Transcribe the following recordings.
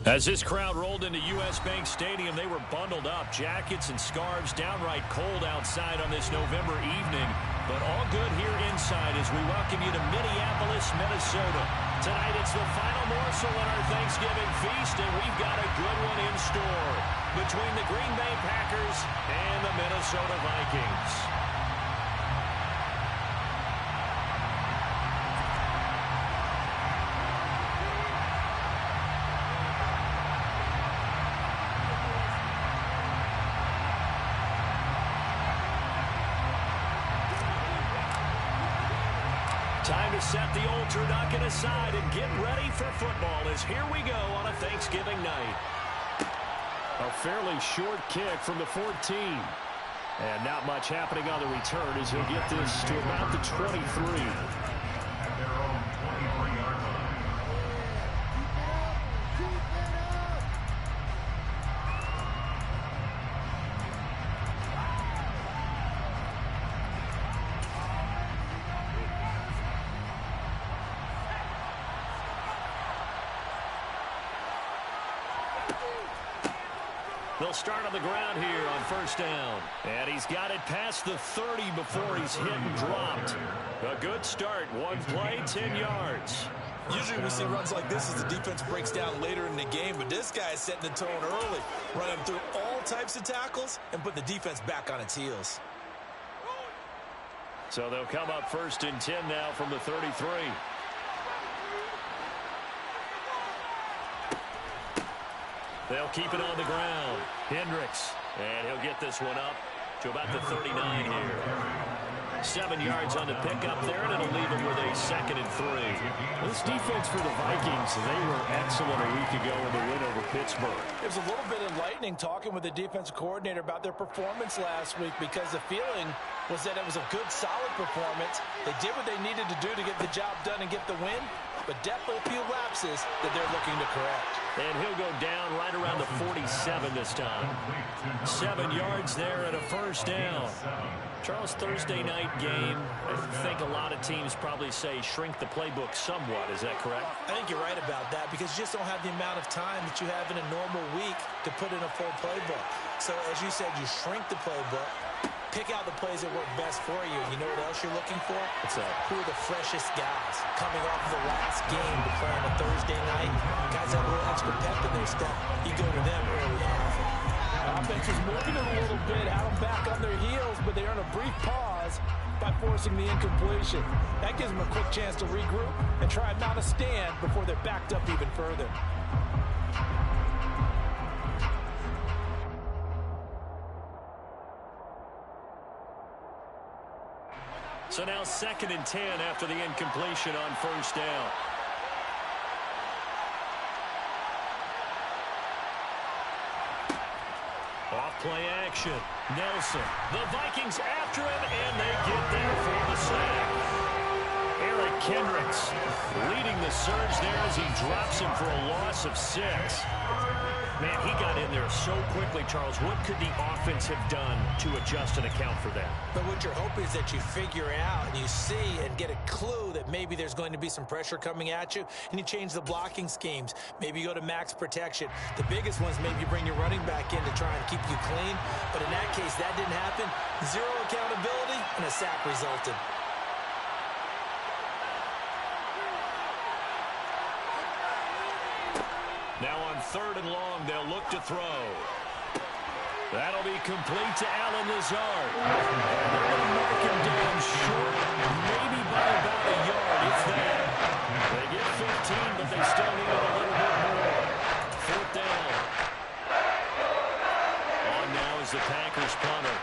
As this crowd rolled into U.S. Bank Stadium, they were bundled up, jackets and scarves, downright cold outside on this November evening. But all good here inside as we welcome you to Minneapolis, Minnesota. Tonight it's the final morsel in our Thanksgiving feast, and we've got a good one in store between the Green Bay Packers and the Minnesota Vikings. Time to set the old turducken aside and get ready for football as here we go on a Thanksgiving night. A fairly short kick from the 14. And not much happening on the return as he'll get this to about the 23. They'll start on the ground here on first down. And he's got it past the 30 before he's hit and dropped. A good start. One play, 10 yards. Usually we see runs like this as the defense breaks down later in the game, but this guy is setting the tone early, running through all types of tackles and putting the defense back on its heels. So they'll come up first and 10 now from the 33. They'll keep it on the ground. Hendricks. And he'll get this one up to about the 39 here. 7 yards on the pickup there, and it'll leave him with a 2nd and 3. This defense for the Vikings, they were excellent a week ago in the win over Pittsburgh. It was a little bit enlightening talking with the defensive coordinator about their performance last week because the feeling was that it was a good, solid performance. They did what they needed to do to get the job done and get the win, but definitely a few lapses that they're looking to correct. And he'll go down right around the 47 this time. 7 yards there and a first down. Charles, Thursday night game, I think a lot of teams probably say shrink the playbook somewhat. Is that correct? I think you're right about that because you just don't have the amount of time that you have in a normal week to put in a full playbook. So as you said, you shrink the playbook, pick out the plays that work best for you. You know what else you're looking for? What's that? Who are the freshest guys coming off the last game to play on a Thursday night? Guys have a little extra pep in their step. You go to them early on. Offense is moving it a little bit, had them back on their heels, but they earn a brief pause by forcing the incompletion. That gives them a quick chance to regroup and try and mount a stand before they're backed up even further. So now 2nd and 10 after the incompletion on first down. Off-play action. Nelson. The Vikings after him, and they get there for the sack. Eric Kendricks leading the surge there as he drops him for a loss of 6. Man, he got in there so quickly, Charles. What could the offense have done to adjust and account for that? But what you're hoping is that you figure out and you see and get a clue that maybe there's going to be some pressure coming at you, and you change the blocking schemes. Maybe you go to max protection. The biggest ones, maybe you bring your running back in to try and keep you clean. But in that case, that didn't happen. Zero accountability, and a sack resulted. Now on 3rd and long, they'll look to throw. That'll be complete to Allen Lazard. They're going to mark him down short, maybe by about a yard, if that. They get 15, but they still need a little bit more. 4th down. On now is the Packers punter.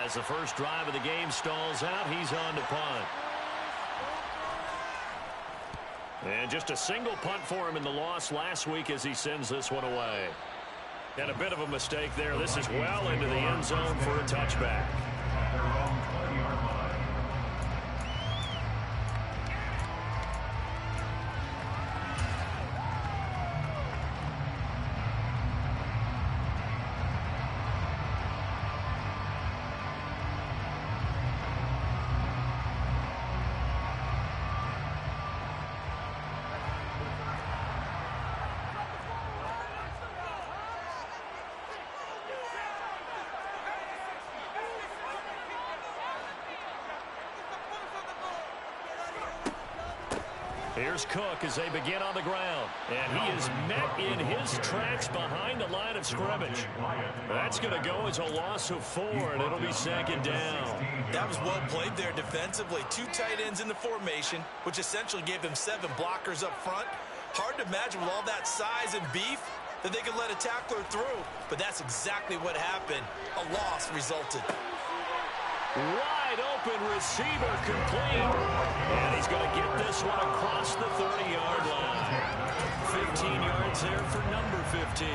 As the first drive of the game stalls out, he's on to punt. And just a single punt for him in the loss last week as he sends this one away. And a bit of a mistake there. This is well into the end zone for a touchback. Here's Cook as they begin on the ground. And he is met in his tracks behind the line of scrimmage. That's going to go as a loss of 4, and it'll be second down. That was well played there defensively. 2 tight ends in the formation, which essentially gave them 7 blockers up front. Hard to imagine with all that size and beef that they could let a tackler through. But that's exactly what happened. A loss resulted. Wide open receiver complete. And he's going to get this one across the 30-yard line. 15 yards there for number 15.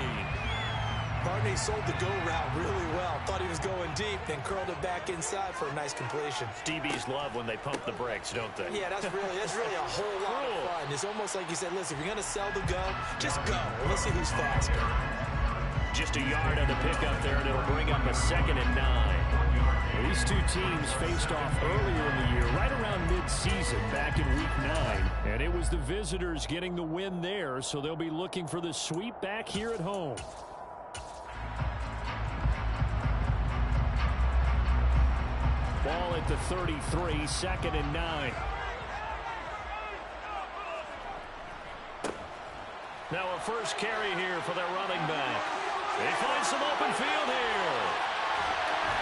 Barney sold the go route really well. Thought he was going deep, then curled it back inside for a nice completion. DBs love when they pump the brakes, don't they? Yeah, that's really a whole lot of fun. It's almost like you said, listen, if you're going to sell the go, just go. And let's see who's faster. Just a yard on the pickup there, and it'll bring up a 2nd and 9. These two teams faced off earlier in the year, right around mid-season, back in Week 9. And it was the visitors getting the win there, so they'll be looking for the sweep back here at home. Ball at the 33, 2nd and 9. Now a first carry here for their running back. They find some open field here.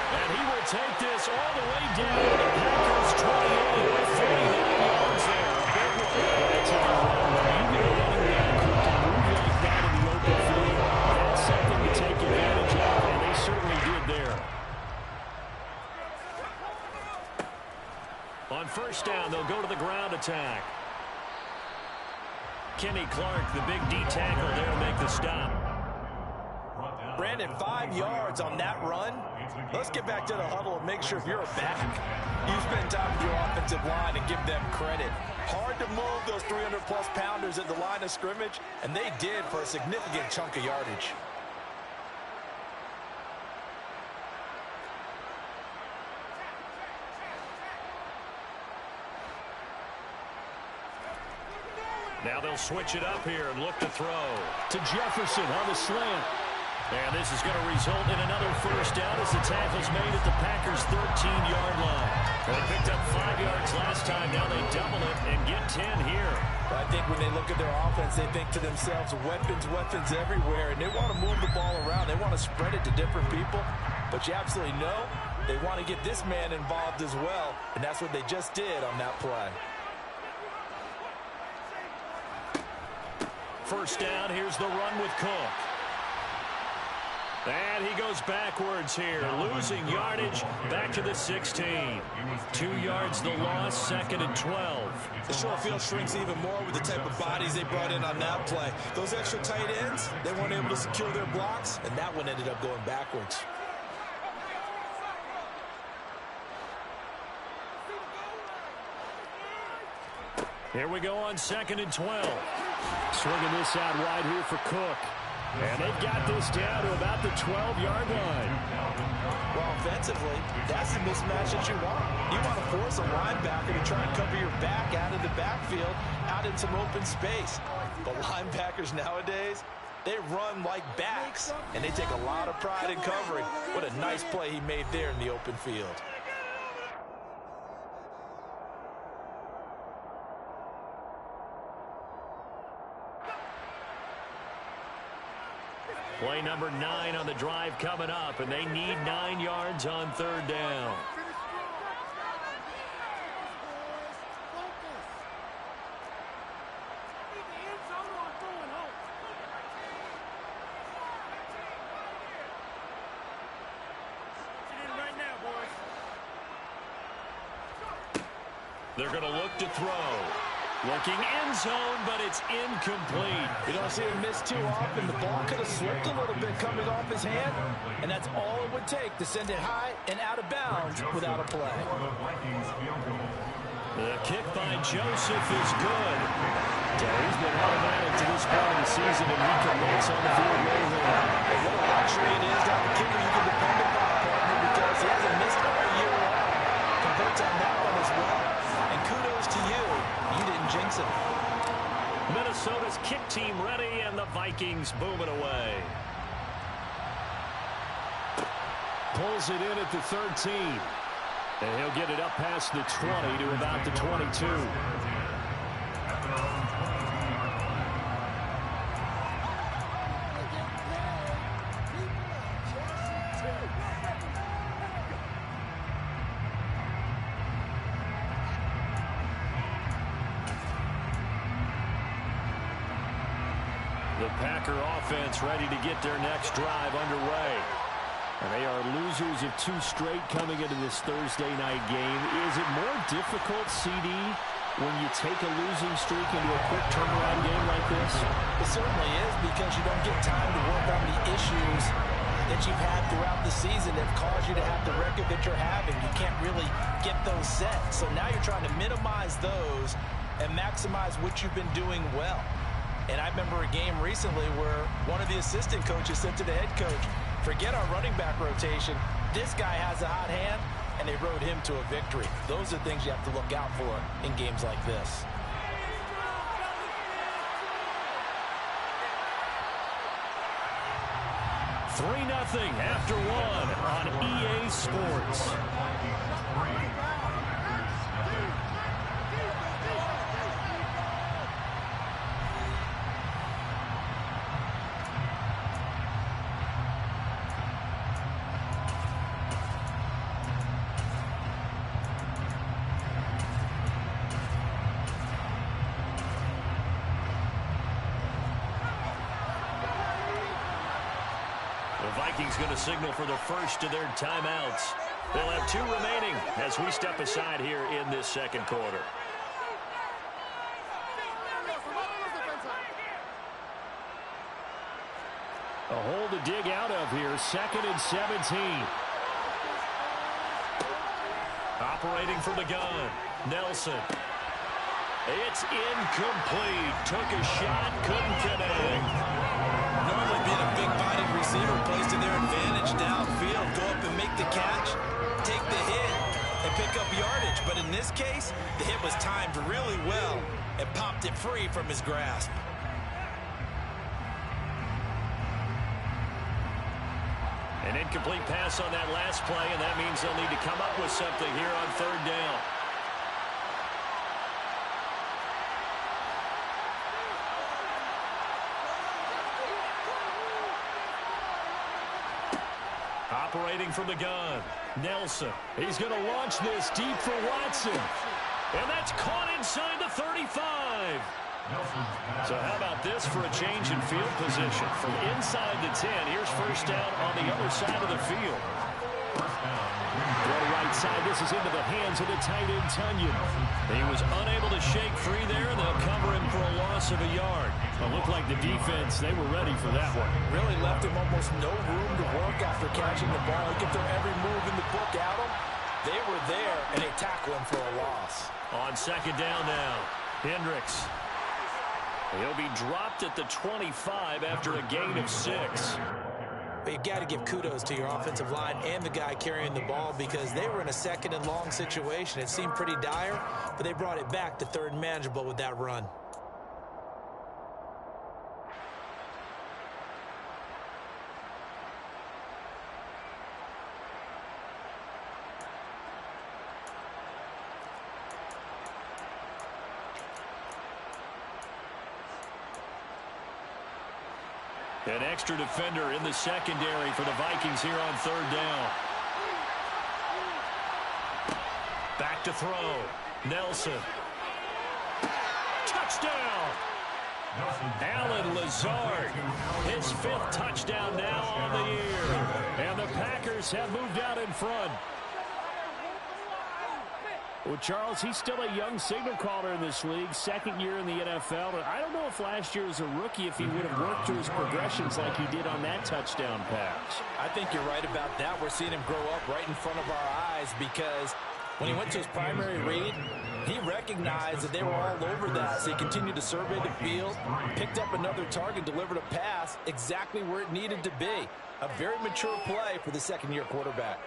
And he will take this all the way down to the Packers 28 with 49 yards there. A big one. That's how you run. When you get a running back who can move like that in the open field, that's something to take advantage of, and they certainly did there. On first down, they'll go to the ground attack. Kenny Clark, the big D tackle there to make the stop. Brandon, 5 yards on that run. Let's get back to the huddle and make sure if you're a back, you spend time with your offensive line and give them credit. Hard to move those 300-plus pounders at the line of scrimmage, and they did for a significant chunk of yardage. Now they'll switch it up here and look to throw. To Jefferson on the slant. And this is going to result in another first down as the tackle's made at the Packers' 13-yard line. They picked up 5 yards last time. Now they double it and get 10 here. I think when they look at their offense, they think to themselves, weapons everywhere, and they want to move the ball around. They want to spread it to different people. But you absolutely know they want to get this man involved as well, and that's what they just did on that play. First down, here's the run with Cook. And he goes backwards here, losing yardage back to the 16. 2 yards the loss, 2nd and 12. The short field shrinks even more with the type of bodies they brought in on that play. Those extra tight ends, they weren't able to secure their blocks, and that one ended up going backwards. Here we go on 2nd and 12. Swinging this out wide here for Cook. And they've got this down to about the 12-yard line. Well, offensively, that's the mismatch that you want. You want to force a linebacker to try and cover your back out of the backfield, out in some open space. But linebackers nowadays, they run like backs, and they take a lot of pride in covering. What a nice play he made there in the open field. Play number 9 on the drive coming up, and they need 9 yards on 3rd down. They're going to look to throw. Looking end zone, but it's incomplete. You don't see him miss too often. The ball could have slipped a little bit coming off his hand, and that's all it would take to send it high and out of bounds without a play. The kick by Joseph is good. He's been automatic to this point of the season, and he commits on the field goal line. What a luxury it is to have a kicker you can depend upon, partner, because he hasn't missed all year long. Converts on that one as well. And kudos to you. You didn't jinx him. Minnesota's kick team ready, and the Vikings boom it away. Pulls it in at the 13. And he'll get it up past the 20 to about the 22. The Packer offense ready to get their next drive underway. And they are losers of 2 straight coming into this Thursday night game. Is it more difficult, CD, when you take a losing streak into a quick turnaround game like this? It certainly is, because you don't get time to work on the issues that you've had throughout the season that have caused you to have the record that you're having. You can't really get those set. So now you're trying to minimize those and maximize what you've been doing well. And I remember a game recently where one of the assistant coaches said to the head coach, forget our running back rotation. This guy has a hot hand, and they rode him to a victory. Those are things you have to look out for in games like this. Three 3-0 after 1 on EA Sports. Vikings going to signal for the first of their timeouts. They'll have 2 remaining as we step aside here in this second quarter. A hole to dig out of here. 2nd and 17. Operating from the gun. Nelson. It's incomplete. Took a shot. Couldn't connect. Normally being a big-bodied receiver plays to their advantage downfield. Go up and make the catch, take the hit, and pick up yardage. But in this case, the hit was timed really well and popped it free from his grasp. An incomplete pass on that last play, and that means they'll need to come up with something here on 3rd down. Operating from the gun, Nelson. He's going to launch this deep for Watson. And that's caught inside the 35. So how about this for a change in field position? From inside the 10, here's first down on the other side of the field. Throw to right side, this is into the hands of the tight end, Tunyon. He was unable to shake free there, and they'll cover him for a loss of a yard. It looked like the defense, they were ready for that one. Really left him almost no room to work after catching the ball. He could throw every move in the book at him. They were there, and they tackled him for a loss. On 2nd down now, Hendricks. He'll be dropped at the 25 after a gain of 6. But you've got to give kudos to your offensive line and the guy carrying the ball, because they were in a 2nd and long situation. It seemed pretty dire, but they brought it back to 3rd and manageable with that run. An extra defender in the secondary for the Vikings here on 3rd down. Back to throw. Nelson. Touchdown! Alan Lazard. His 5th touchdown now on the year. And the Packers have moved out in front. Well, Charles, he's still a young signal caller in this league, 2nd year in the NFL. But I don't know if last year as a rookie, if he would have worked through his progressions like he did on that touchdown pass. I think you're right about that. We're seeing him grow up right in front of our eyes, because when he went to his primary read, he recognized that they were all over that. So he continued to survey the field, picked up another target, delivered a pass exactly where it needed to be. A very mature play for the 2nd-year quarterback.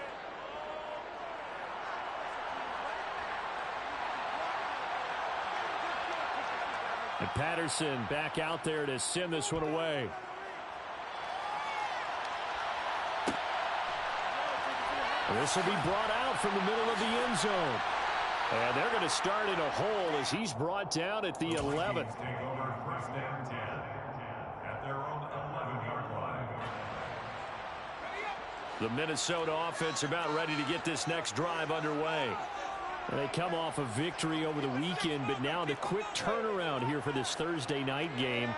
And Patterson back out there to send this one away. This will be brought out from the middle of the end zone. And they're going to start in a hole as he's brought down at the 11th. The Minnesota offense about ready to get this next drive underway. They come off a victory over the weekend, but now the quick turnaround here for this Thursday night game.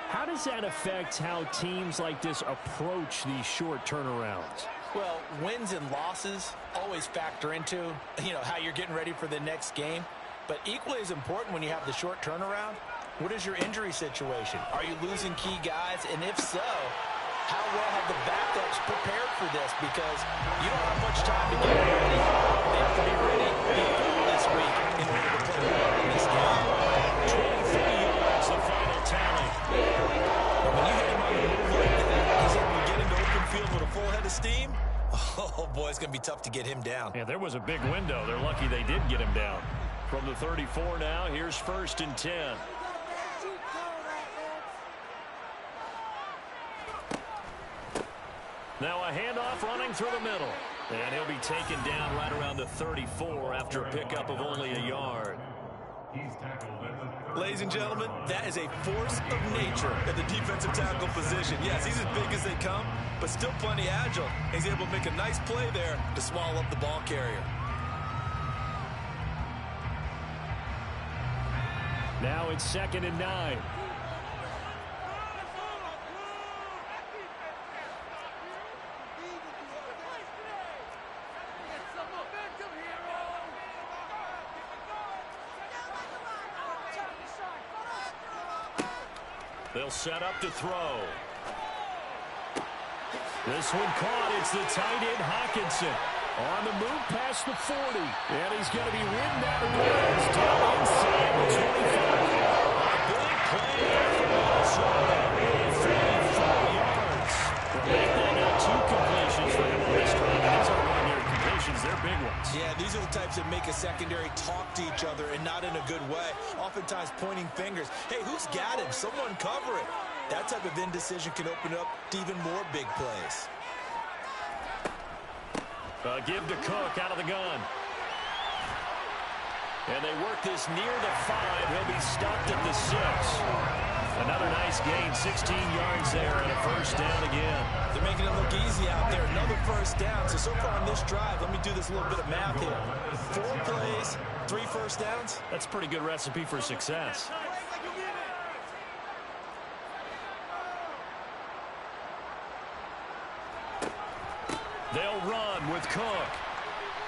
How does that affect how teams like this approach these short turnarounds? Well, wins and losses always factor into, how you're getting ready for the next game. But equally as important when you have the short turnaround, what is your injury situation? Are you losing key guys? And if so, how well have the backups prepared for this? Because you don't have much time to get ready. They have to be ready before this week in order to play well in this game. 23 yards, the final tally. But when you hit him on the move like that, he's able to get into open field with a full head of steam. Oh, boy, it's going to be tough to get him down. Yeah, there was a big window. They're lucky they did get him down. From the 34 now, here's 1st and 10. Now a handoff running through the middle. And he'll be taken down right around the 34 after a pickup of only a yard. Ladies and gentlemen, that is a force of nature at the defensive tackle position. Yes, he's as big as they come, but still plenty agile. He's able to make a nice play there to swallow up the ball carrier. Now it's 2nd and 9. They'll set up to throw. This one caught. It's the tight end, Hockenson. On the move past the 40. And he's going to be ridden out of bounds down inside the 25. Big play there for Minnesota. 34 yards. Make that now 2 completions for him on this drive. And these aren't ordinary completions. They're big ones. Yeah, these are the types that make a secondary talk to each other and not in a good way. Oftentimes pointing fingers. Hey, who's got him? Someone cover it. That type of indecision can open up to even more big plays. Give to Cook out of the gun. And they work this near the 5. He'll be stopped at the 6. Another nice gain, 16 yards there and a 1st down again. They're making it look easy out there. Another 1st down. So far on this drive, let me do this little bit of math here. 4 plays, 3 1st downs. That's a pretty good recipe for success. They'll run with Cook.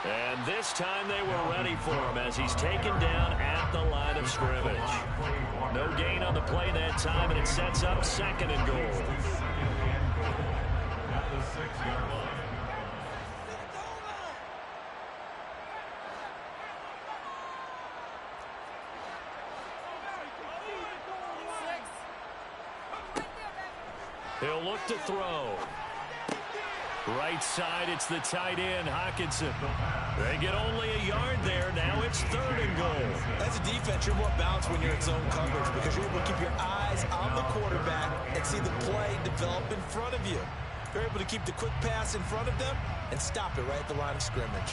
And this time they were ready for him as he's taken down at the line of scrimmage. No gain on the play that time, and it sets up 2nd and goal. He'll look to throw. Right side, it's the tight end, Hockenson. They get only a yard there. Now it's 3rd and goal. As a defense, you're more balanced when you're in zone coverage because you're able to keep your eyes on the quarterback and see the play develop in front of you. You're able to keep the quick pass in front of them and stop it right at the line of scrimmage.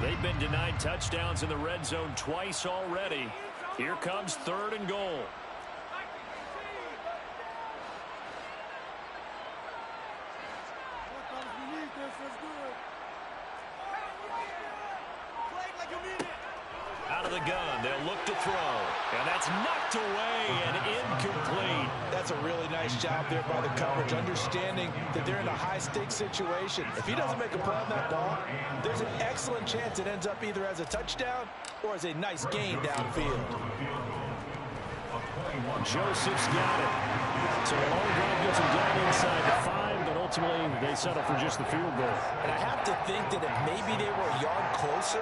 They've been denied touchdowns in the red zone twice already. Here comes 3rd and goal. Out of the gun, they'll look to throw. And that's knocked away and incomplete. That's a really nice job there by the coverage, understanding that they're in a high-stakes situation. If he doesn't make a play on that ball, there's an excellent chance it ends up either as a touchdown or as a nice gain downfield. Joseph's got it. So the long drive gets him down inside the 5, but ultimately they settle for just the field goal. And I have to think that if maybe they were a yard closer,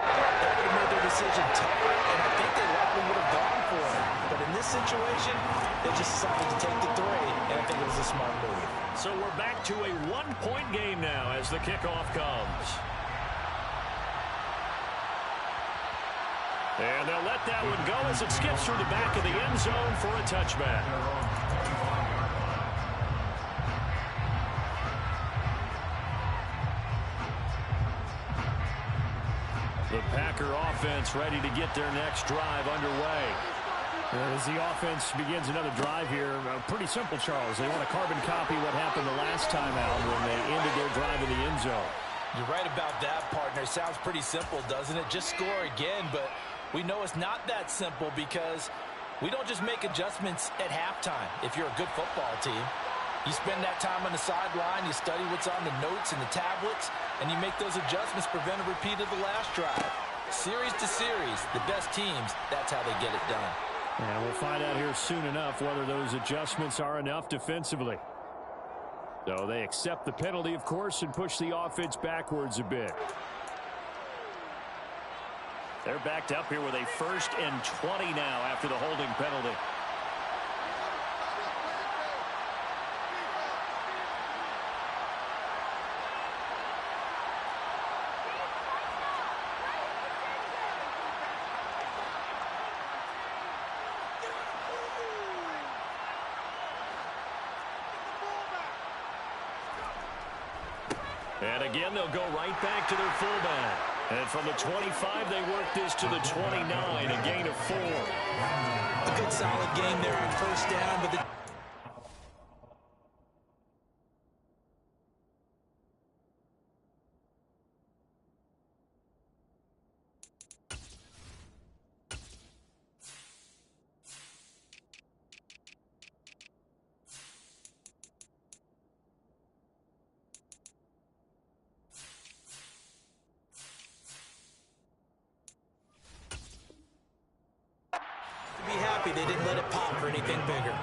that would have made their decision tougher, and I think they likely would have gone for it. But in this situation, they just decided to take the 3, and I think it was a smart move. So we're back to a 1-point game now as the kickoff comes. And they'll let that one go as it skips through the back of the end zone for a touchback. The Packer offense ready to get their next drive underway. As the offense begins another drive here, pretty simple, Charles. They want to carbon copy what happened the last time out when they ended their drive in the end zone. You're right about that, partner. Sounds pretty simple, doesn't it? Just score again, but we know it's not that simple because we don't just make adjustments at halftime if you're a good football team. You spend that time on the sideline, you study what's on the notes and the tablets, and you make those adjustments, prevent a repeat of the last drive. Series to series, the best teams, that's how they get it done. And we'll find out here soon enough whether those adjustments are enough defensively. So they accept the penalty, of course, and push the offense backwards a bit. They're backed up here with a 1st and 20 now after the holding penalty. And again, they'll go right back to their fullback. And from the 25, they work this to the 29, a gain of 4. A good solid game there on 1st down, but the they didn't let it pop for anything bigger.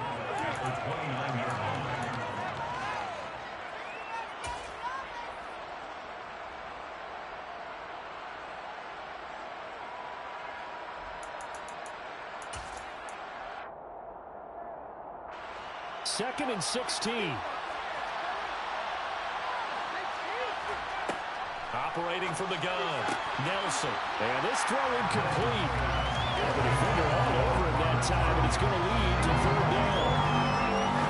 Second and 16. Operating from the gun, Nelson. And this throw incomplete. The defender all over him that time, and it's going to lead to 3rd down.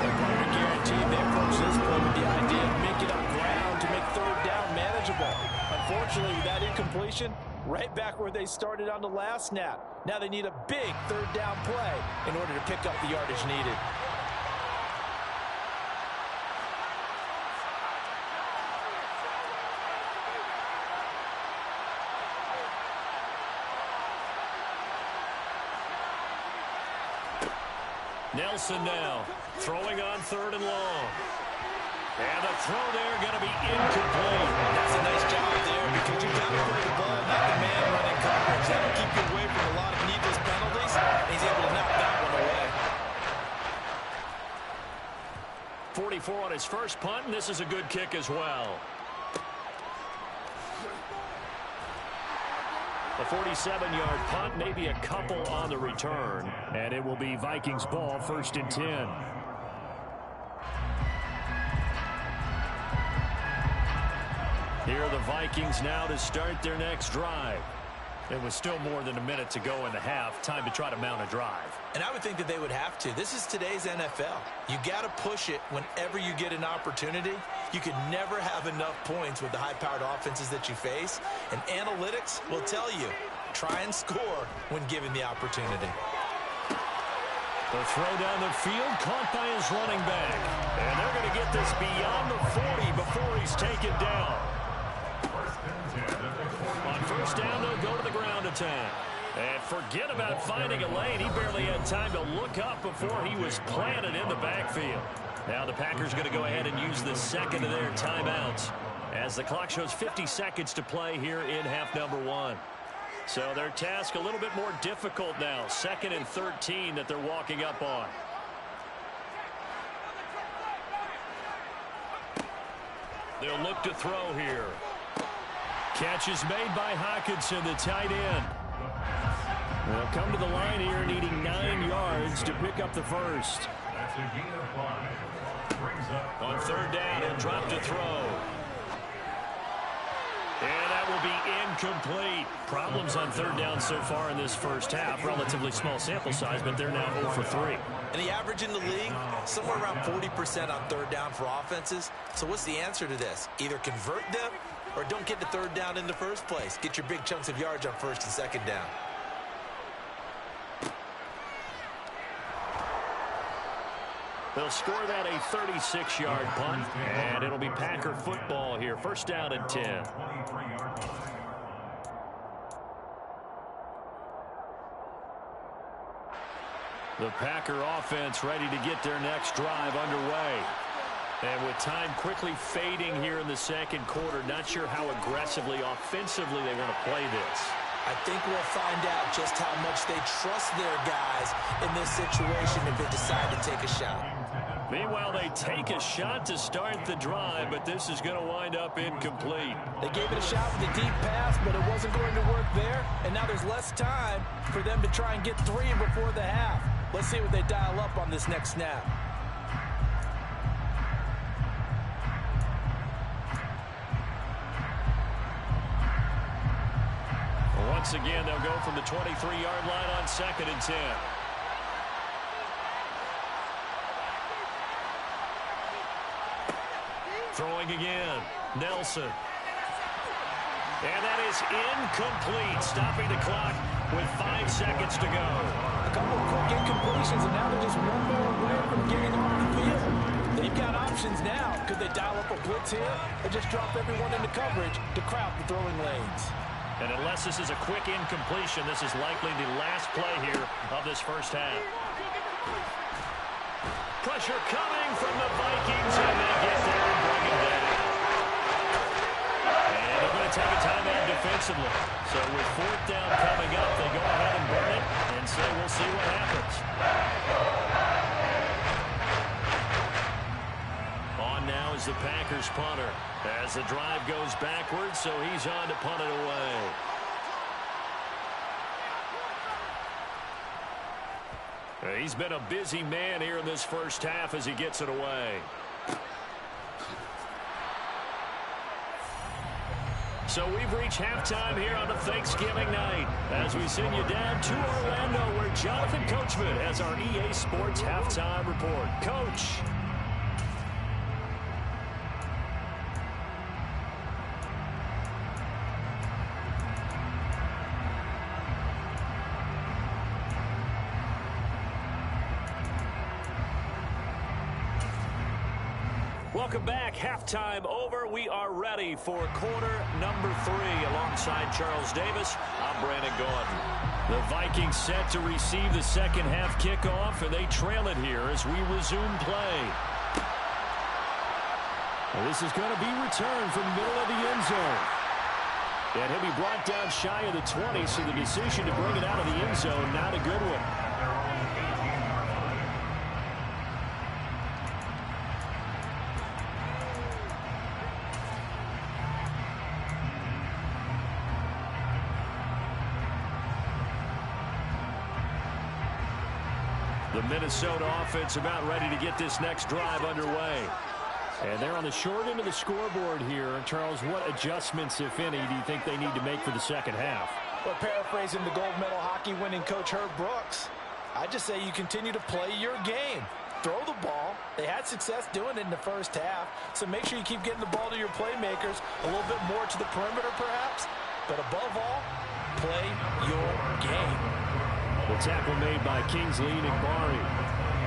They're guaranteed they approach this play with the idea of making up ground to make 3rd down manageable. Unfortunately, with that incompletion, right back where they started on the last snap. Now they need a big 3rd down play in order to pick up the yardage needed. Nelson now throwing on 3rd and long. And the throw there going to be incomplete. That's a nice job there because you've got to play the ball, not the man running coverage. That'll keep you away from a lot of needless penalties. He's able to knock that one away. 44 on his first punt, and this is a good kick as well. A 47-yard punt, maybe a couple on the return. And it will be Vikings ball, 1st and 10. Here are the Vikings now to start their next drive. It was still more than a minute to go in the half. Time to try to mount a drive. And I would think that they would have to. This is today's NFL. You got to push it whenever you get an opportunity. You can never have enough points with the high-powered offenses that you face. And analytics will tell you, try and score when given the opportunity. The throw down the field, caught by his running back. And they're going to get this beyond the 40 before he's taken down. On 1st down, they'll go to the ground attack. And forget about finding a lane. He barely had time to look up before he was planted in the backfield. Now the Packers going to go ahead and use the 2nd of their timeouts as the clock shows 50 seconds to play here in half number 1. So their task a little bit more difficult now. 2nd and 13 that they're walking up on. They'll look to throw here. Catch is made by Hockenson, the tight end. They'll come to the line here needing 9 yards to pick up the first. On 3rd down, he'll drop to throw. And that will be incomplete. Problems on 3rd down so far in this first half. Relatively small sample size, but they're now 0 for 3. And the average in the league, somewhere around 40% on 3rd down for offenses. So what's the answer to this? Either convert them or don't get the third down in the first place. Get your big chunks of yards on first and second down. They'll score that a 36-yard punt, and it'll be Packer football here. First down and 10. The Packer offense ready to get their next drive underway. And with time quickly fading here in the second quarter, not sure how aggressively, offensively they want to play this. I think we'll find out just how much they trust their guys in this situation if they decide to take a shot. Meanwhile, they take a shot to start the drive, but this is going to wind up incomplete. They gave it a shot with a deep pass, but it wasn't going to work there. And now there's less time for them to try and get three before the half. Let's see what they dial up on this next snap. Once again, they'll go from the 23-yard line on second and 10. Throwing again, Nelson. And that is incomplete, stopping the clock with 5 seconds to go. A couple of quick incompletions, and now they're just one more away from getting off the field. They've got options now. Could they dial up a blitz here or just drop everyone into coverage to crowd the throwing lanes? And unless this is a quick incompletion, this is likely the last play here of this first half. Pressure coming from the Vikings, and they get there and bring it down. And they're going to take a timeout defensively. So with fourth down coming up, they go ahead and burn it and say we'll see what happens. On now is the Packers punter as the drive goes backwards, so he's on to punt it away. He's been a busy man here in this first half as he gets it away. So we've reached halftime here on a Thanksgiving night as we send you down to Orlando where Jonathan Coachman has our EA Sports halftime report. Coach. Welcome back. Halftime over. We are ready for quarter number 3. Alongside Charles Davis, I'm Brandon Gordon. The Vikings set to receive the second half kickoff, and they trail it here as we resume play. Well, this is going to be returned from the middle of the end zone. And he'll be brought down shy of the 20, so the decision to bring it out of the end zone, not a good one. The Minnesota offense about ready to get this next drive underway. And they're on the short end of the scoreboard here. Charles, what adjustments, if any, do you think they need to make for the second half? Well, paraphrasing the gold medal hockey winning coach Herb Brooks, I just say you continue to play your game. Throw the ball. They had success doing it in the first half, so make sure you keep getting the ball to your playmakers, a little bit more to the perimeter perhaps, but above all, play your game. The tackle made by Kingsley Enagbare.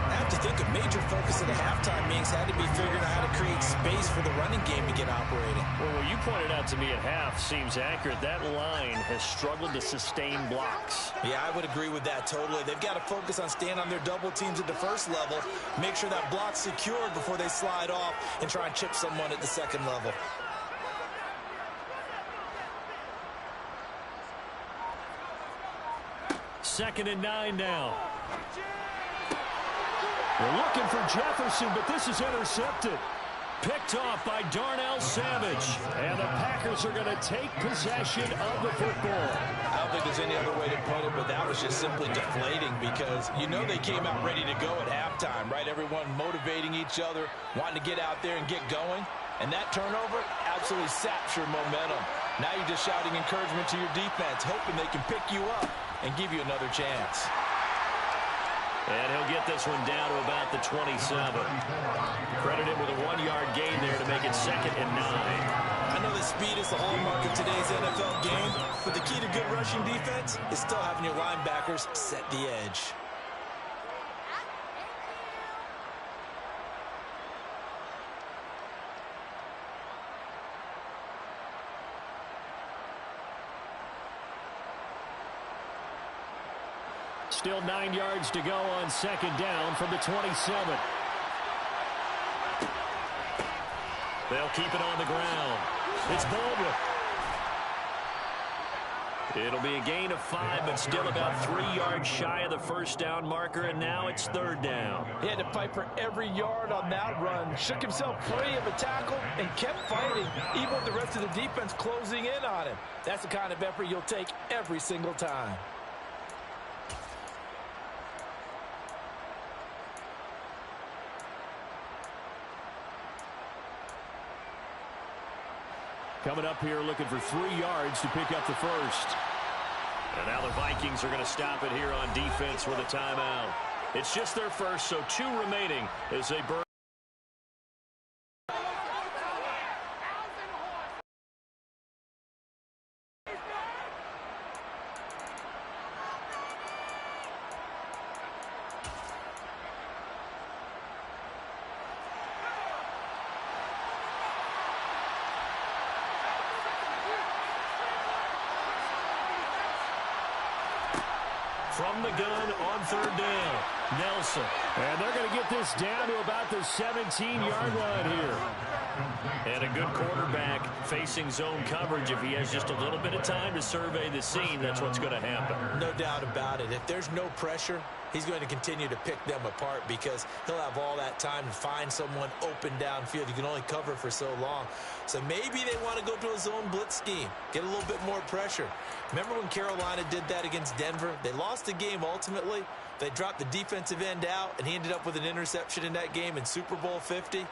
I have to think a major focus of the halftime meetings had to be figuring out how to create space for the running game to get operating. Well, what you pointed out to me at half seems accurate. That line has struggled to sustain blocks. Yeah, I would agree with that totally. They've got to focus on staying on their double teams at the first level, make sure that block's secured before they slide off and try and chip someone at the second level. Second and 9 now. They're looking for Jefferson, but this is intercepted. Picked off by Darnell Savage. And the Packers are going to take possession of the football. I don't think there's any other way to put it, but that was just simply deflating because you know they came out ready to go at halftime, right? Everyone motivating each other, wanting to get out there and get going. And that turnover absolutely saps your momentum. Now you're just shouting encouragement to your defense, hoping they can pick you up and give you another chance. And he'll get this one down to about the 27. Credit him with a 1-yard gain there to make it 2nd and 9. I know that speed is the hallmark of today's NFL game, but the key to good rushing defense is still having your linebackers set the edge. Still 9 yards to go on 2nd down from the 27. They'll keep it on the ground. It's Baldwin. It'll be a gain of 5, but still about 3 yards shy of the first down marker, and now it's 3rd down. He had to fight for every yard on that run. Shook himself free of a tackle and kept fighting, even with the rest of the defense closing in on him. That's the kind of effort you'll take every single time. Coming up here looking for 3 yards to pick up the first. And now the Vikings are going to stop it here on defense with a timeout. It's just their first, so 2 remaining as they burn. From the gun on 3rd down, Nelson. And they're going to get this down to about the 17-yard line here. And a good quarterback facing zone coverage. If he has just a little bit of time to survey the scene, that's what's going to happen. No doubt about it. If there's no pressure, he's going to continue to pick them apart because he'll have all that time to find someone open downfield. You can only cover for so long. So maybe they want to go to a zone blitz scheme, get a little bit more pressure. Remember when Carolina did that against Denver? They lost the game ultimately. They dropped the defensive end out, and he ended up with an interception in that game in Super Bowl 50.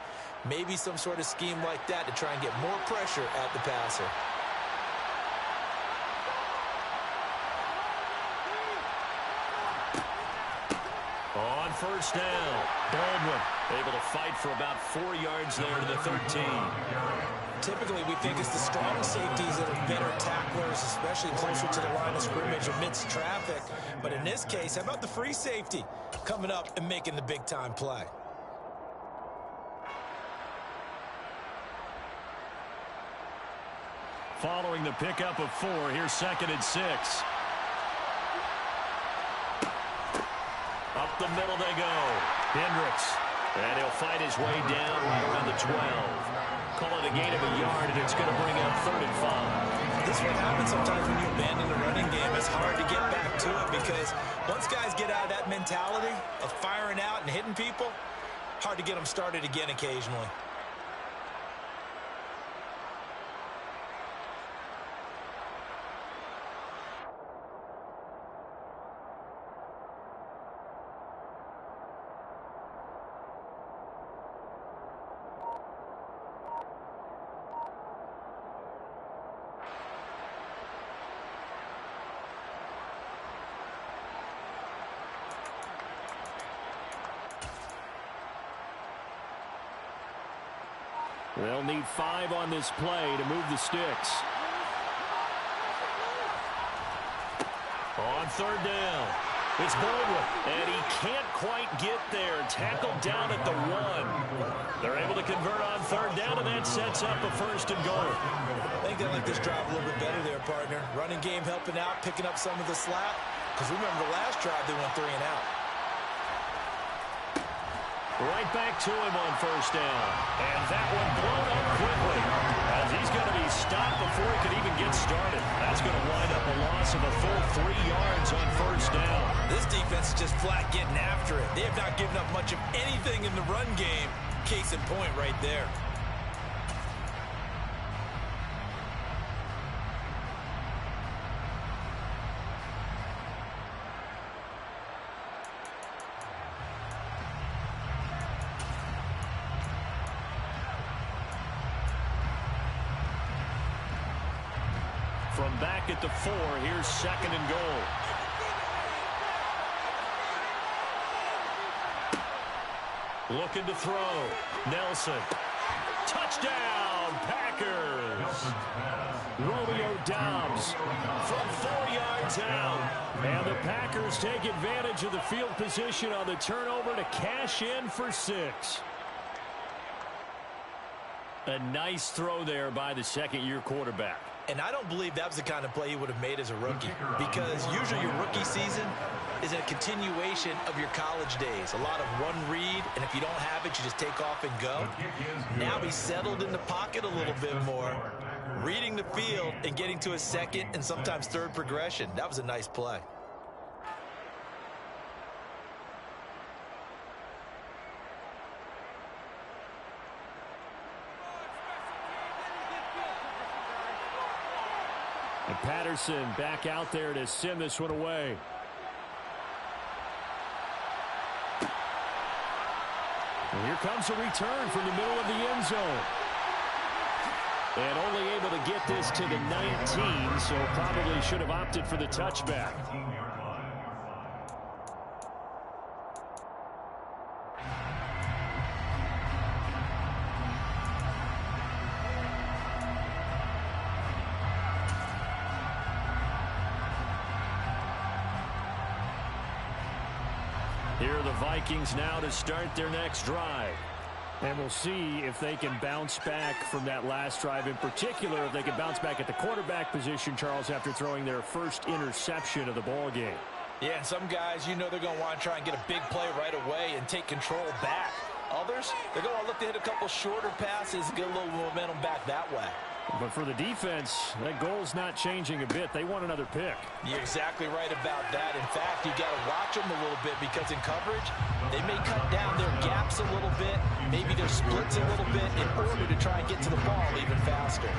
Maybe some sort of scheme like that to try and get more pressure at the passer. On 1st down, Baldwin able to fight for about 4 yards there to the 13. Typically, we think it's the strong safeties that are better tacklers, especially closer to the line of scrimmage amidst traffic. But in this case, how about the free safety coming up and making the big-time play? Following the pickup of 4, here's 2nd and 6. Up the middle they go. Hendricks. And he'll fight his way down right around the 12. Call it a gain of a yard, and it's going to bring up 3rd and 5. This is what happens sometimes when you abandon the running game. It's hard to get back to it because once guys get out of that mentality of firing out and hitting people, hard to get them started again occasionally. They'll need 5 on this play to move the sticks. On 3rd down, it's Baldwin, and he can't quite get there. Tackled down at the 1. They're able to convert on 3rd down, and that sets up a 1st and goal. I think they like this drive a little bit better there, partner. Running game helping out, picking up some of the slack. Because remember the last drive, they went 3 and out. Right back to him on 1st down. And that one blown up quickly as he's going to be stopped before he could even get started. That's going to wind up a loss of a full 3 yards on 1st down. This defense is just flat getting after it. They have not given up much of anything in the run game. Case in point right there. From back at the 4, here's 2nd and goal. Looking to throw. Nelson. Touchdown, Packers. Romeo Doubs from 4 yards out. And the Packers take advantage of the field position on the turnover to cash in for 6. A nice throw there by the second-year quarterback. And I don't believe that was the kind of play he would have made as a rookie, because usually your rookie season is a continuation of your college days. A lot of one read, and if you don't have it, you just take off and go. Now he's settled in the pocket a little bit more, reading the field and getting to a second and sometimes third progression. That was a nice play. And Patterson back out there to send this one away. And here comes a return from the middle of the end zone. And only able to get this to the 19, so probably should have opted for the touchback. Here are the Vikings now to start their next drive. And we'll see if they can bounce back from that last drive. In particular, if they can bounce back at the quarterback position, Charles, after throwing their first interception of the ball game. Yeah, and some guys, you know they're going to want to try and get a big play right away and take control back. Others, they're going to look to hit a couple shorter passes, get a little momentum back that way. But for the defense, that goal's not changing a bit. They want another pick. You're exactly right about that. In fact, you got to watch them a little bit, because in coverage, they may cut down their gaps a little bit, maybe their splits a little bit in order to try and get to the ball even faster.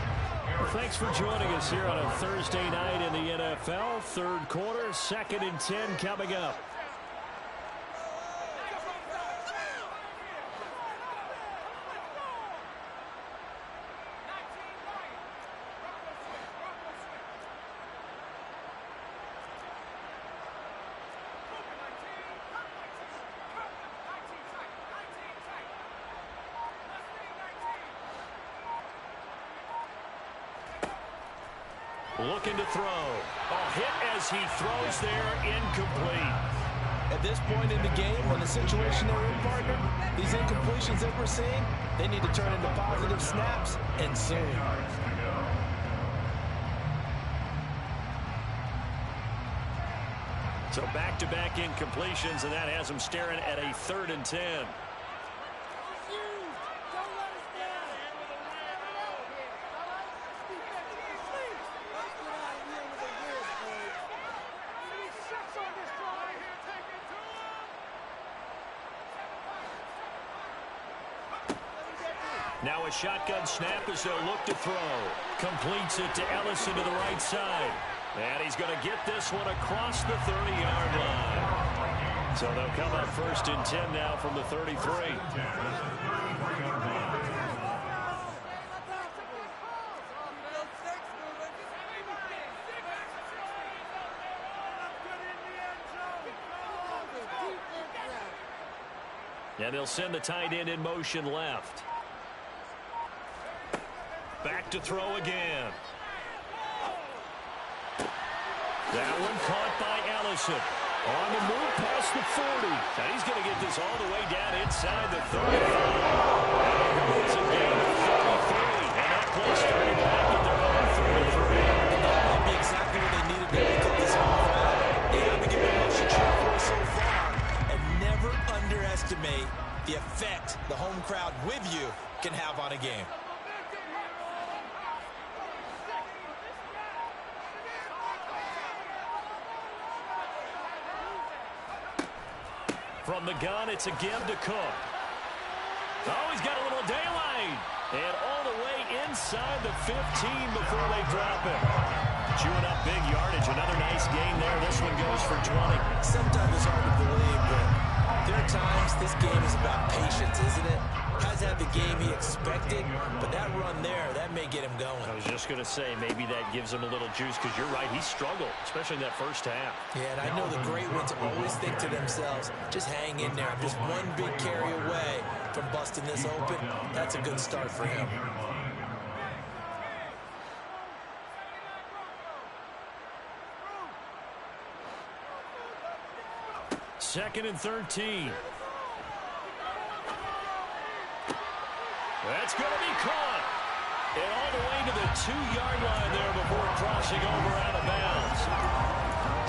Well, thanks for joining us here on a Thursday night in the NFL. Third quarter, 2nd and 10 coming up. Looking to throw. A hit as he throws there, incomplete. At this point in the game, when the situation they're in, partner, these incompletions that we're seeing, they need to turn into positive snaps, and soon. So back-to-back incompletions, and that has them staring at a 3rd and 10. Now a shotgun snap as they'll look to throw. Completes it to Ellison to the right side. And he's going to get this one across the 30-yard line. So they'll come up 1st and 10 now from the 33. And they'll send the tight end in motion left. Back to throw again. That one caught by Ellison. On the move past the 40. And he's going to get this all the way down inside the 35. And it's a gain of 33. And that play started back at their own 33. And that might be exactly what they needed to get this home crowd. They haven't given much to cheer for so far. And never underestimate the effect the home crowd with you can have on a game. From the gun, it's again to Cook. Oh, he's got a little daylight. And all the way inside the 15 before they drop him. Chewing up big yardage. Another nice gain there. This one goes for 20. Sometimes it's hard to believe, but there are times this game is about patience, isn't it? Hasn't had the game he expected, but that run there, that may get him going. I was just going to say, maybe that gives him a little juice, because you're right, he struggled, especially in that first half. Yeah, and I know the great ones always think to themselves, just hang in there. I'm just one big carry away from busting this open. That's a good start for him. Second and 13. That's going to be caught. And all the way to the 2-yard line there before crossing over out of bounds.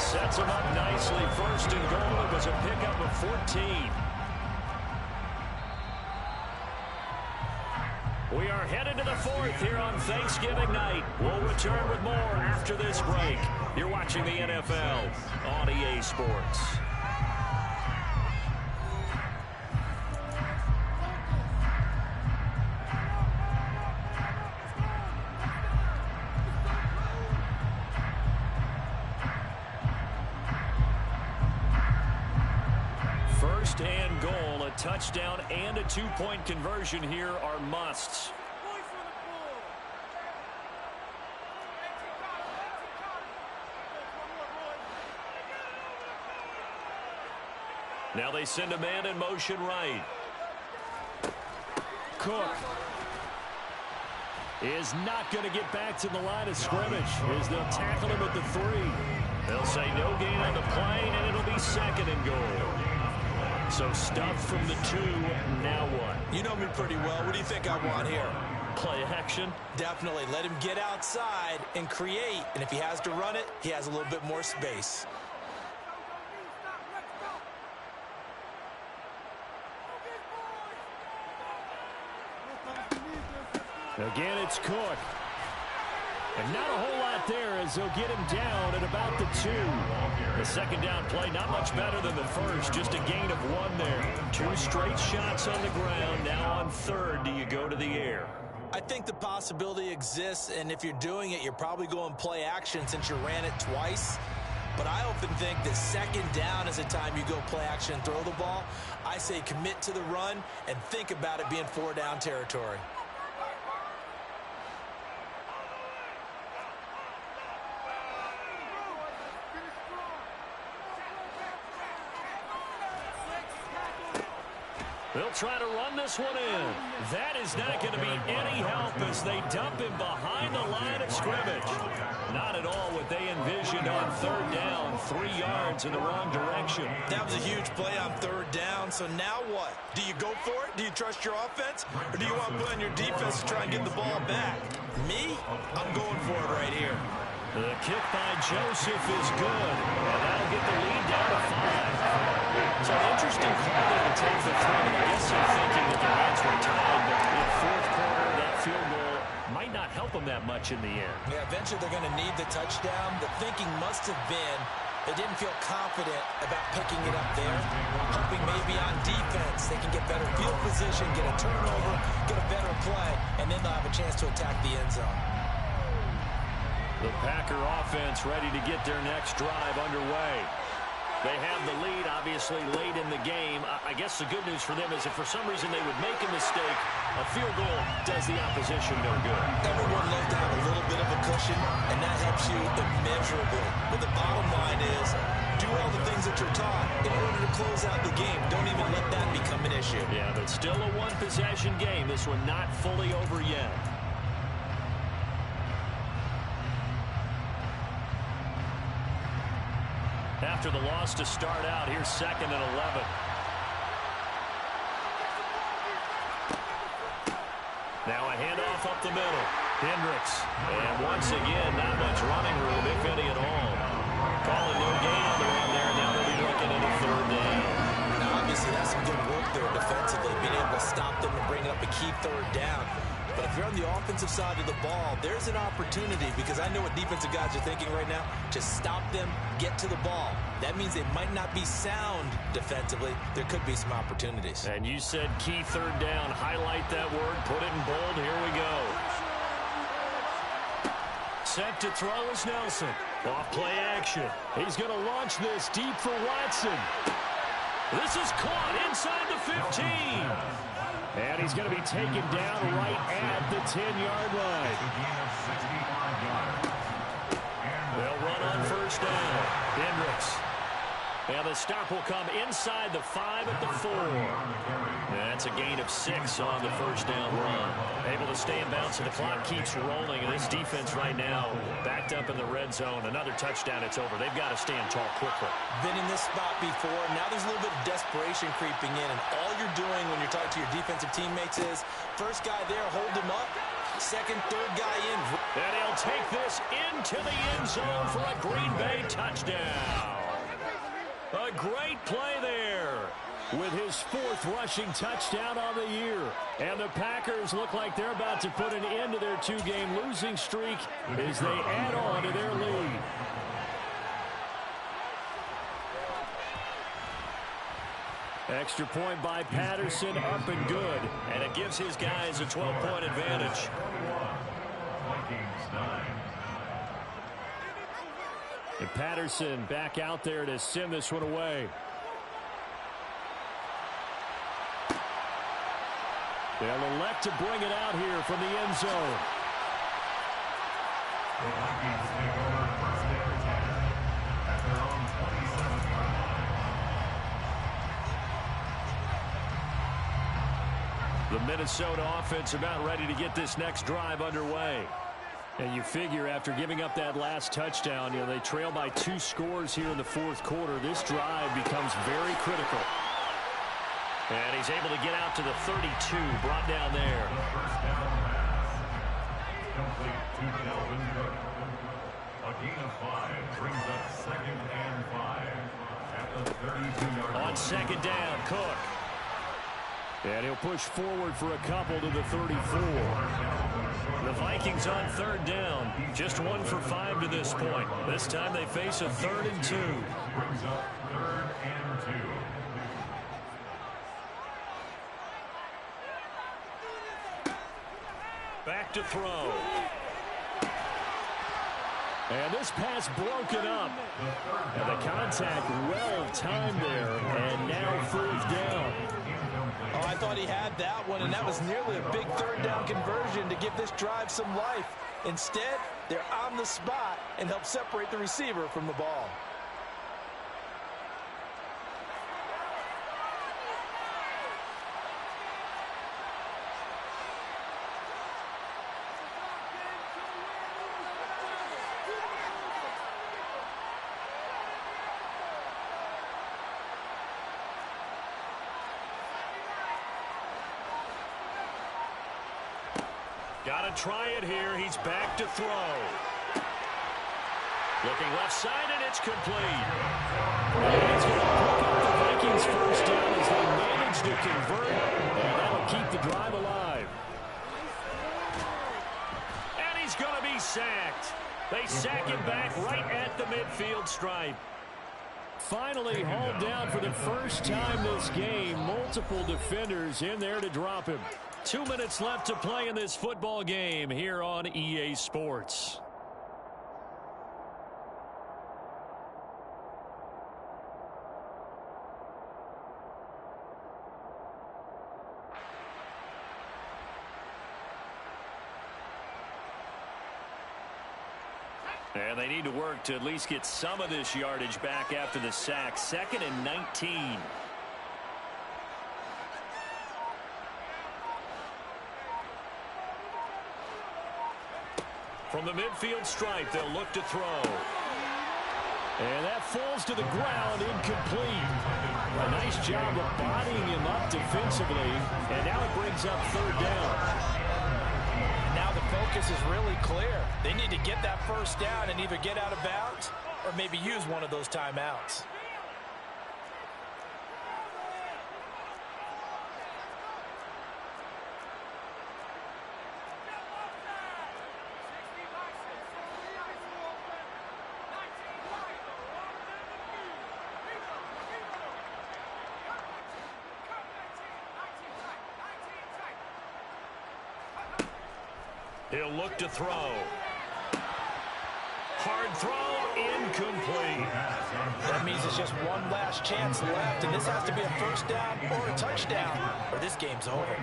Sets him up nicely. First and goal. It was a pickup of 14. We are headed to the fourth here on Thanksgiving night. We'll return with more after this break. You're watching the NFL on EA Sports. First and goal, a touchdown and a 2-point conversion here are musts. Now they send a man in motion right. Cook is not going to get back to the line of scrimmage as they'll tackle him at the 3. They'll say no gain on the play, and it'll be second and goal. So stuff from the 2, now what? You know me pretty well. What do you think I want here? Play action? Definitely. Let him get outside and create. And if he has to run it, he has a little bit more space. Again, it's Cook. And not a whole lot there as they'll get him down at about the 2. The second down play, not much better than the first. Just a gain of 1 there. 2 straight shots on the ground. Now on third, do you go to the air? I think the possibility exists, and if you're doing it, you're probably going play action since you ran it twice. But I often think that second down is the time you go play action and throw the ball. I say commit to the run and think about it being 4-down territory. They'll try to run this one in. That is not going to be any help as they dump him behind the line of scrimmage. Not at all what they envisioned on third down. 3 yards in the wrong direction. That was a huge play on third down. So now what? Do you go for it? Do you trust your offense? Or do you want to put on your defense to try and get the ball back? Me? I'm going for it right here. The kick by Joseph is good. And that'll get the lead down to 5. So an interesting call there to take the throw. I guess they're thinking that their hands were tied, but in the fourth quarter, that field goal might not help them that much in the end. Yeah, eventually they're going to need the touchdown. The thinking must have been they didn't feel confident about picking it up there, hoping maybe on defense they can get better field position, get a turnover, get a better play, and then they'll have a chance to attack the end zone. The Packer offense ready to get their next drive underway. They have the lead, obviously, late in the game. I guess the good news for them is if for some reason they would make a mistake, a field goal does the opposition no good. Everyone loves to have a little bit of a cushion, and that helps you immeasurably. But the bottom line is, do all the things that you're taught in order to close out the game. Don't even let that become an issue. Yeah, but still a one-possession game. This one not fully over yet. After the loss to start out, here's second and 11. Now a handoff up the middle. Hendricks. And once again, not much running room, if any at all. Calling no gain on the run there. Now they'll be looking at a third down. Now, obviously, that's some good work there defensively, being able to stop them and bring up a key third down. But if you're on the offensive side of the ball, there's an opportunity because I know what defensive guys are thinking right now. Just stop them, get to the ball. That means they might not be sound defensively. There could be some opportunities. And you said key third down. Highlight that word. Put it in bold. Here we go. Set to throw is Nelson. Off play action. He's going to launch this deep for Watson. This is caught inside the 15. And he's going to be taken down right at the 10-yard line. They'll run on first down. Hendricks. And the stop will come inside the 5 at the 4. That's a gain of 6 on the first down run. Able to stay in bounds, and the clock keeps rolling. And this defense right now backed up in the red zone. Another touchdown, it's over. They've got to stand tall quickly. Been in this spot before. Now there's a little bit of desperation creeping in. And all you're doing when you're talking to your defensive teammates is, first guy there, hold him up. Second, third guy in. And he'll take this into the end zone for a Green Bay touchdown. A great play there. With his 4th rushing touchdown on the year. And the Packers look like they're about to put an end to their 2-game losing streak as they add on to their lead. Extra point by Patterson, up and good. And it gives his guys a 12-point advantage. And Patterson back out there to send this one away. They'll elect to bring it out here from the end zone. The Minnesota offense about ready to get this next drive underway. And you figure after giving up that last touchdown, they trail by 2 scores here in the 4th quarter. This drive becomes very critical. And he's able to get out to the 32, brought down there. Complete to Dalvin Cook. A gain of 5 brings up 2nd and 5 at the 32-yard line. On second down, Cook. And he'll push forward for a couple to the 34. The Vikings on 3rd down. Just 1 for 5 to this point. This time they face a 3rd and 2. Brings up 3rd and 2. Back to throw. And this pass broken up. And the contact well timed there. And now 4th down. Oh, I thought he had that one, and that was nearly a big 3rd down conversion to give this drive some life. Instead, they're on the spot and help separate the receiver from the ball. Got to try it here. He's back to throw. Looking left side, and it's complete. And it's going to pick up the Vikings' first down as they manage to convert. And that'll keep the drive alive. And he's going to be sacked. They sack him back right at the midfield stripe. Finally hauled down for the first time this game. Multiple defenders in there to drop him. 2 minutes left to play in this football game here on EA Sports. And they need to work to at least get some of this yardage back after the sack. 2nd and 19. From the midfield stripe, they'll look to throw. And that falls to the ground, incomplete. A nice job of bodying him up defensively. And now it brings up 3rd down. Now the focus is really clear. They need to get that first down and either get out of bounds or maybe use one of those timeouts. He'll look to throw. Hard throw, incomplete. That means it's just one last chance left, and this has to be a first down or a touchdown, or this game's over.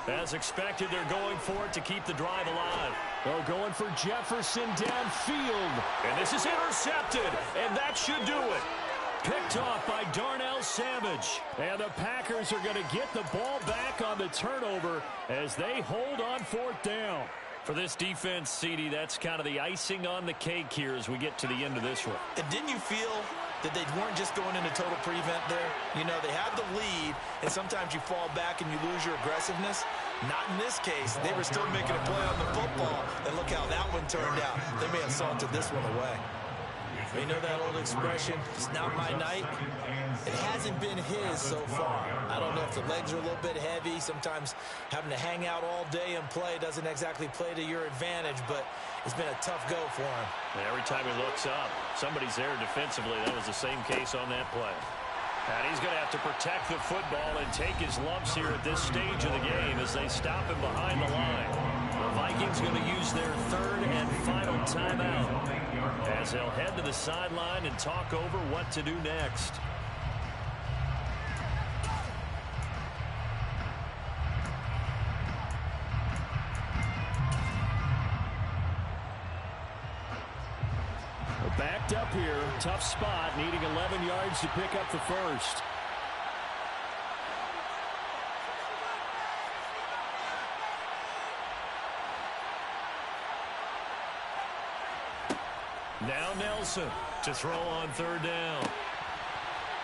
As expected, they're going for it to keep the drive alive. They're going for Jefferson downfield. And this is intercepted, and that should do it. Picked off by Darnell Savage. And the Packers are going to get the ball back on the turnover as they hold on fourth down. For this defense, CD, that's kind of the icing on the cake here as we get to the end of this one. And didn't you feel that they weren't just going into total prevent there? You know, they had the lead, and sometimes you fall back and you lose your aggressiveness. Not in this case. They were still making a play on the football, and look how that one turned out. They may have salted this one away. You know that old expression, it's not my night? It hasn't been his so far. I don't know if the legs are a little bit heavy. Sometimes having to hang out all day and play doesn't exactly play to your advantage, but it's been a tough go for him. And every time he looks up, somebody's there defensively. That was the same case on that play. And he's going to have to protect the football and take his lumps here at this stage of the game as they stop him behind the line. The Vikings going to use their third and final timeout as they'll head to the sideline and talk over what to do next. Backed up here, tough spot, needing 11 yards to pick up the first. Now Nelson to throw on third down.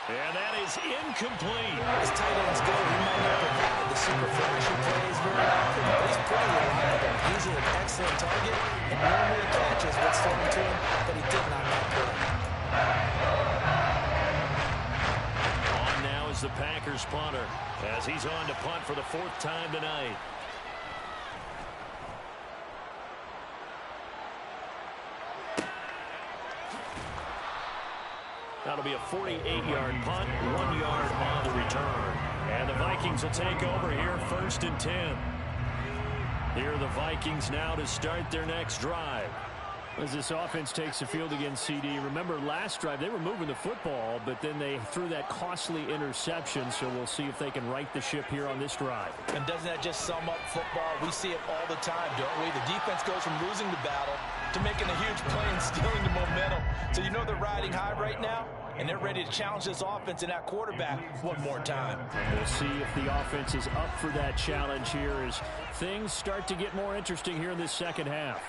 And that is incomplete. As tight ends go, he might not provide the super flashy plays very often, but he's pretty reliable. Usually an excellent target, and normally catches what's thrown to him, but he did not make it. On now is the Packers punter as he's on to punt for the fourth time tonight. That'll be a 48-yard punt, 1 yard on the return. And the Vikings will take over here, 1st and 10. Here are the Vikings now to start their next drive. As this offense takes the field against CD, remember last drive they were moving the football, but then they threw that costly interception, so we'll see if they can right the ship here on this drive. And doesn't that just sum up football? We see it all the time, don't we? The defense goes from losing the battle to making a huge play and stealing the momentum. So you know they're riding high right now, and they're ready to challenge this offense and that quarterback one more time. We'll see if the offense is up for that challenge here as things start to get more interesting here in this second half.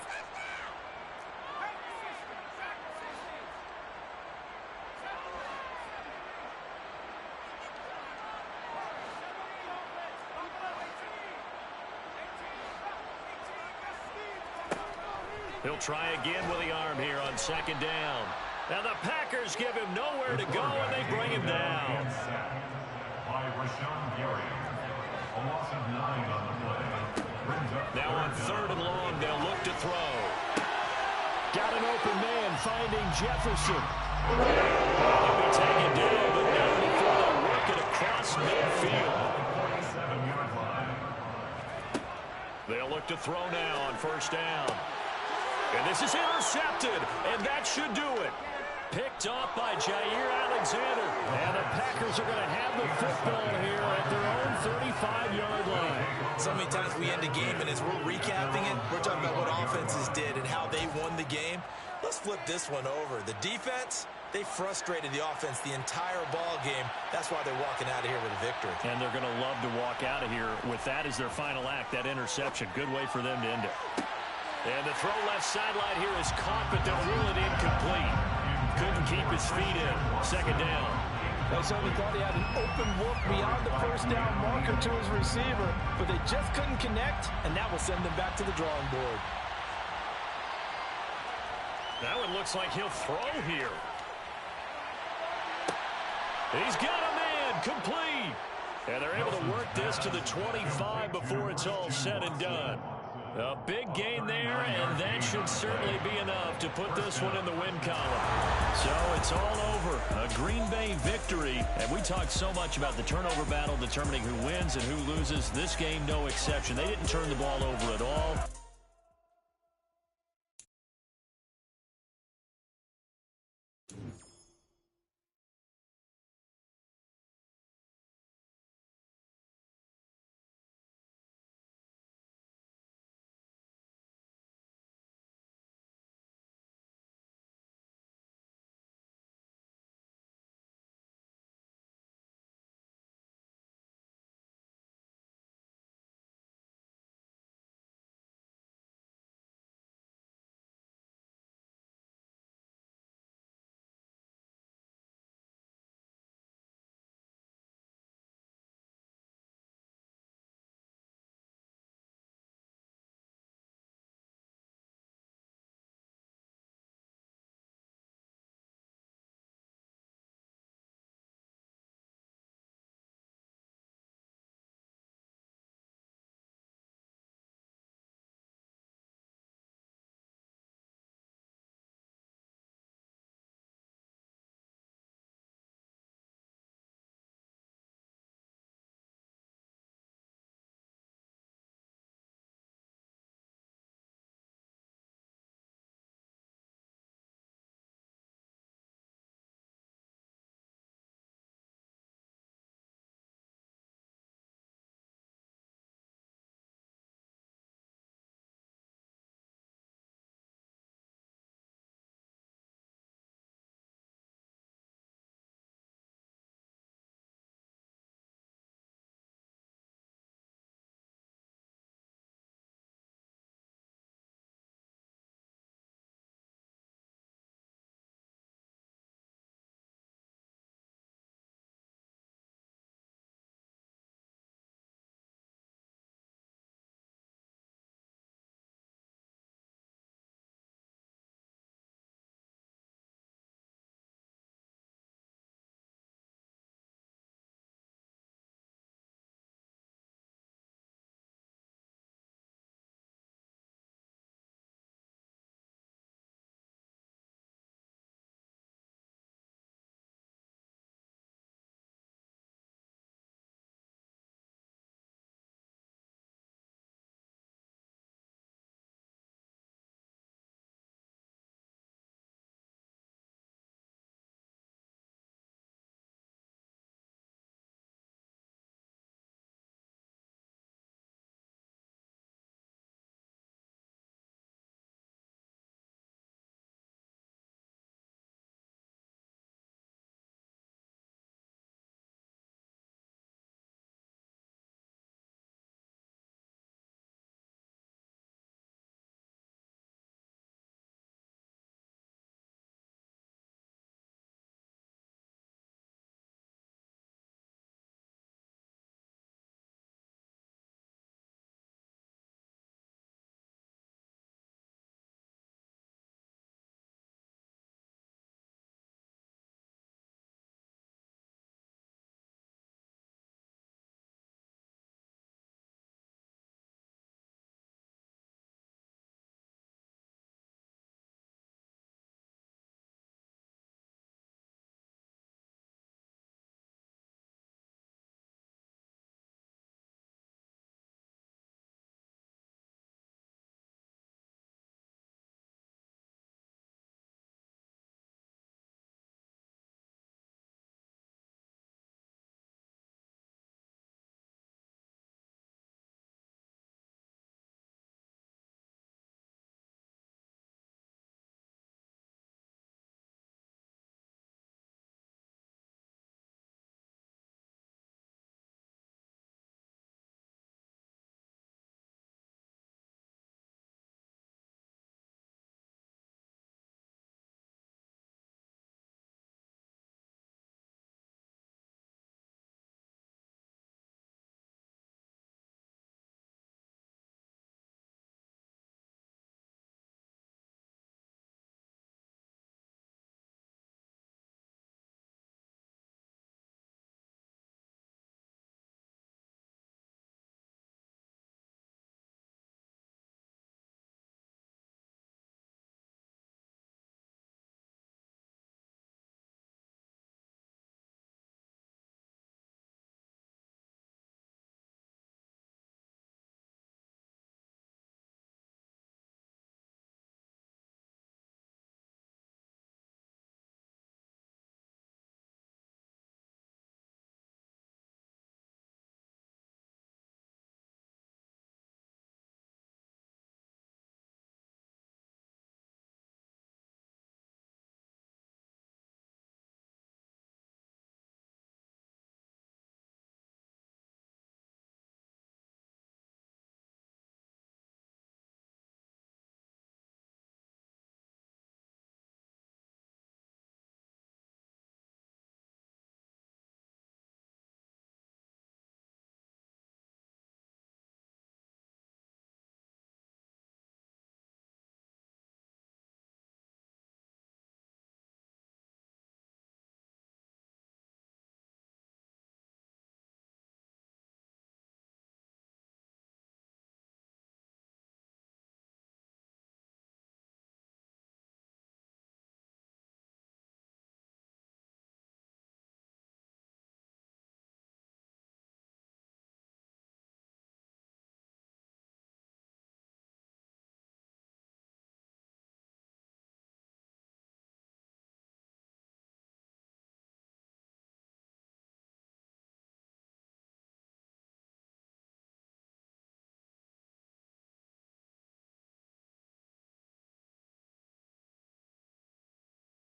He'll try again with the arm here on 2nd down. Now the Packers give him nowhere to go, and they bring him down. Now on 3rd and long, they'll look to throw. Got an open man finding Jefferson. He'll be taken down, but now before they work it across midfield. They'll look to throw now on 1st down. And this is intercepted, and that should do it. Picked off by Jair Alexander. And the Packers are going to have the football here at their own 35-yard line. So many times we end a game, and as we're recapping it, we're talking about what offenses did and how they won the game. Let's flip this one over. The defense, they frustrated the offense the entire ball game. That's why they're walking out of here with a victory. And they're going to love to walk out of here with that as their final act, that interception. Good way for them to end it. And the throw left sideline here is caught, but they'll rule it incomplete. couldn't keep his feet in. Second down. They certainly thought he had an open look beyond the first down marker to his receiver, but they just couldn't connect, and that will send them back to the drawing board. Now it looks like he'll throw here. He's got a man, complete. And they're able to work this to the 25 before it's all said and done. A big gain there, and that should certainly be enough to put this one in the win column. So it's all over. A Green Bay victory. And we talked so much about the turnover battle determining who wins and who loses. This game, no exception. They didn't turn the ball over at all.